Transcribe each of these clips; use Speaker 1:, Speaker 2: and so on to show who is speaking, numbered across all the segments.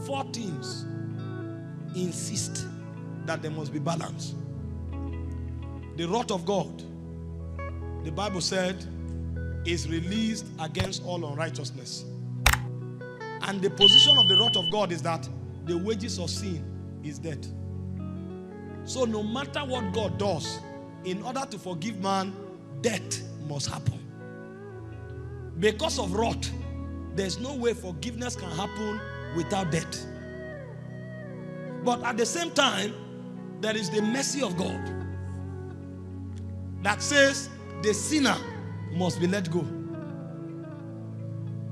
Speaker 1: 4 things insist that there must be balance. The wrath of God, the Bible said, is released against all unrighteousness. And the position of the wrath of God is that the wages of sin is death. So no matter what God does, in order to forgive man, death must happen. Because of wrath, there's no way forgiveness can happen without death. But at the same time, there is the mercy of God that says the sinner must be let go.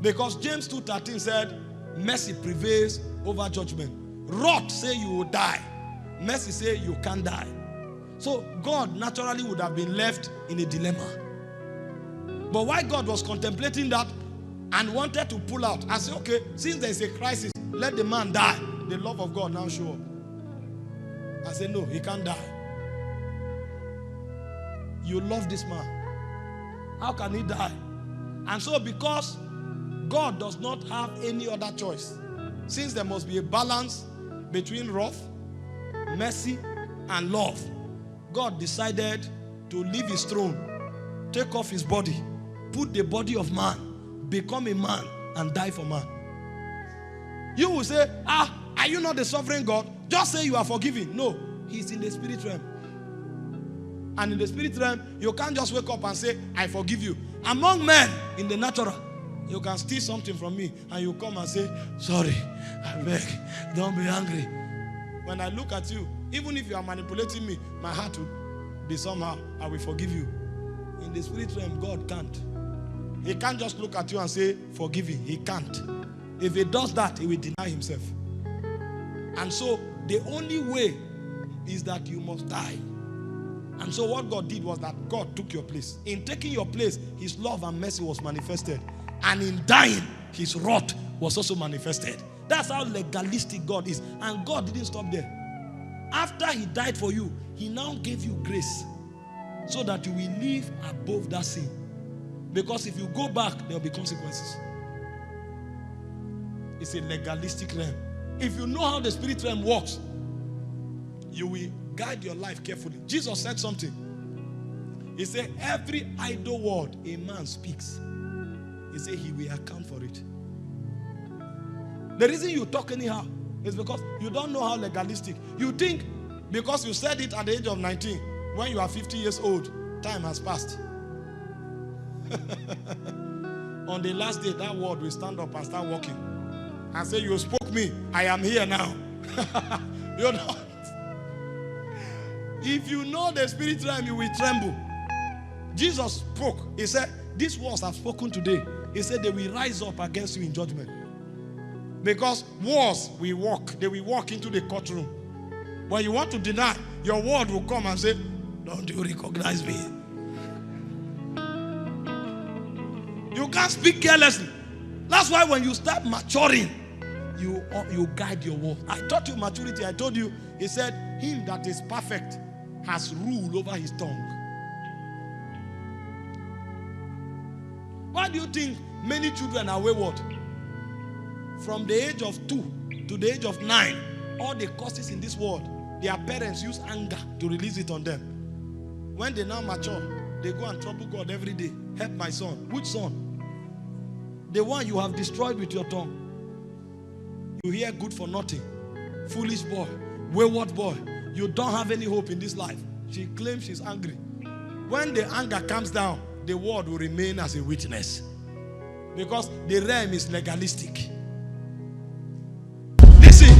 Speaker 1: Because James 2:13 said, mercy prevails over judgment. Wrath say you will die. Mercy say you can't die. So God naturally would have been left in a dilemma. But why God was contemplating that and wanted to pull out and say, okay, since there is a crisis, let the man die. The love of God now show up. I said, no, he can't die. You love this man. How can he die? And so because God does not have any other choice, since there must be a balance between wrath, mercy, and love, God decided to leave his throne, take off his body, put the body of man, become a man, and die for man. You will say, are you not the sovereign God? Just say you are forgiving. No, he's in the spirit realm. And in the spirit realm, you can't just wake up and say, I forgive you. Among men, in the natural, you can steal something from me and you come and say, sorry, I beg, don't be angry. When I look at you, even if you are manipulating me, my heart will be somehow, I will forgive you. In the spirit realm, God can't. He can't just look at you and say, forgive him. He can't. If he does that, he will deny himself. And so, the only way is that you must die. And so what God did was that God took your place. In taking your place, his love and mercy was manifested. And in dying, his wrath was also manifested. That's how legalistic God is. And God didn't stop there. After he died for you, he now gave you grace so that you will live above that sin. Because if you go back, there will be consequences. It's a legalistic realm. If you know how the spirit realm works, you will guide your life carefully. Jesus said something. He said, every idle word a man speaks, he said he will account for it. The reason you talk anyhow is because you don't know how legalistic. You think because you said it at the age of 19, when you are 50 years old, time has passed. On the last day, that word will stand up and start walking and say, you spoke me, I am here now. You know. If you know the spirit realm, you will tremble. Jesus spoke. He said, these words I've spoken today. He said they will rise up against you in judgment. Because wars will walk. They will walk into the courtroom. When you want to deny, your word will come and say, don't you recognize me? You can't speak carelessly. That's why when you start maturing, you guide your word. I taught you maturity. I told you, he said, him that is perfect has rule over his tongue. Why do you think many children are wayward? From the age of 2 to the age of 9, all the causes in this world, their parents use anger to release it on them. When they now mature, they go and trouble God every day. Help my son. Which son? The one you have destroyed with your tongue. You hear good for nothing. Foolish boy. Wayward boy. You don't have any hope in this life. She claims she's angry. When the anger comes down, the word will remain as a witness. Because the realm is legalistic. Listen,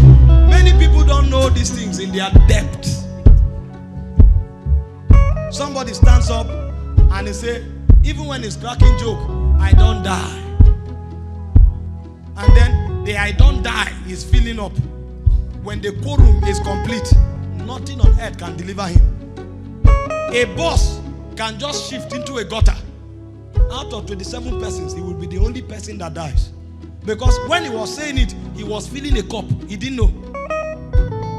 Speaker 1: many people don't know these things in their depth. Somebody stands up and they say, even when he's cracking joke, I don't die. And then the I don't die is filling up. When the quorum is complete, nothing on earth can deliver him. A boss can just shift into a gutter. Out of 27 persons, he will be the only person that dies. Because when he was saying it, he was filling a cup. He didn't know.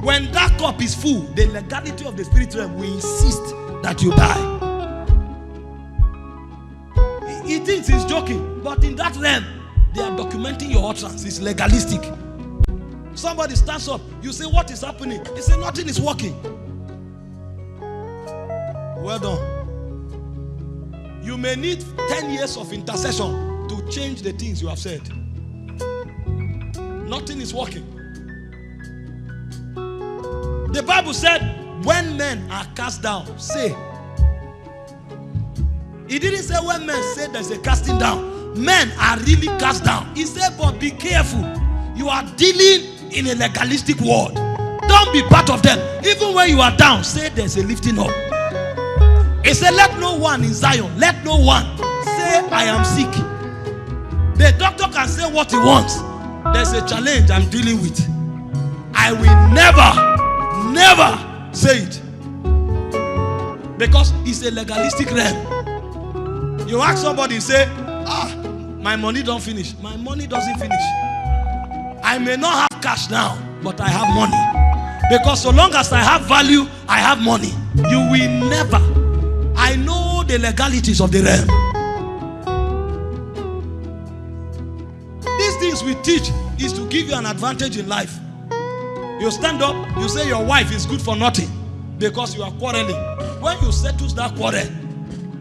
Speaker 1: When that cup is full, the legality of the spirit realm will insist that you die. He thinks he's joking, but in that realm, they are documenting your utterance. It's legalistic. Somebody stands up. You say, what is happening? He say, nothing is working. Well done. You may need 10 years of intercession to change the things you have said. Nothing is working. The Bible said, when men are cast down, say. It didn't say when men say there's a casting down. Men are really cast down. He said, but be careful. You are dealing in a legalistic world. Don't be part of them. Even when you are down, say there's a lifting up. He said, let no one in Zion, let no one say I am sick. The doctor can say what he wants. There's a challenge I'm dealing with. I will never say it. Because it's a legalistic realm. You ask somebody, say, my money don't finish. My money doesn't finish. I may not have cash now, but I have money. Because so long as I have value, I have money. You will never. I know the legalities of the realm. These things we teach is to give you an advantage in life. You stand up, you say your wife is good for nothing because you are quarreling. When you settle that quarrel,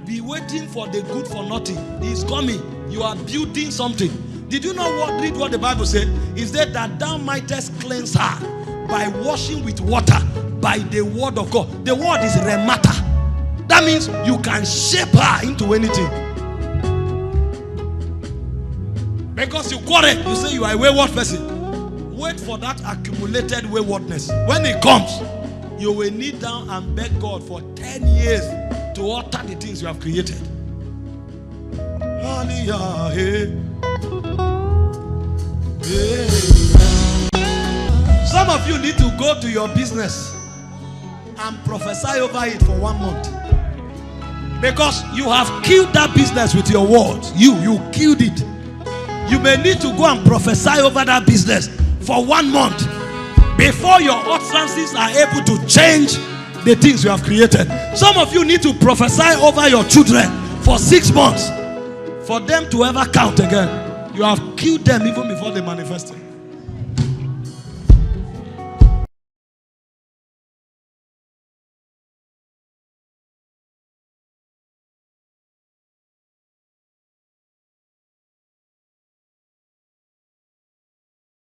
Speaker 1: be waiting for the good for nothing. He is coming. You are building something. Did you know what? Read what the Bible said. It said that thou mightest cleanse her by washing with water by the word of God. The word is remata. That means you can shape her into anything. Because you quarrel, you say you are a wayward person. Wait for that accumulated waywardness. When it comes, you will kneel down and beg God for 10 years to alter the things you have created. Some of you need to go to your business and prophesy over it for 1 month. Because you have killed that business with your words. You killed it. You may need to go and prophesy over that business for 1 month before your utterances are able to change the things you have created. Some of you need to prophesy over your children for 6 months for them to ever count again. You have killed them even before they manifested.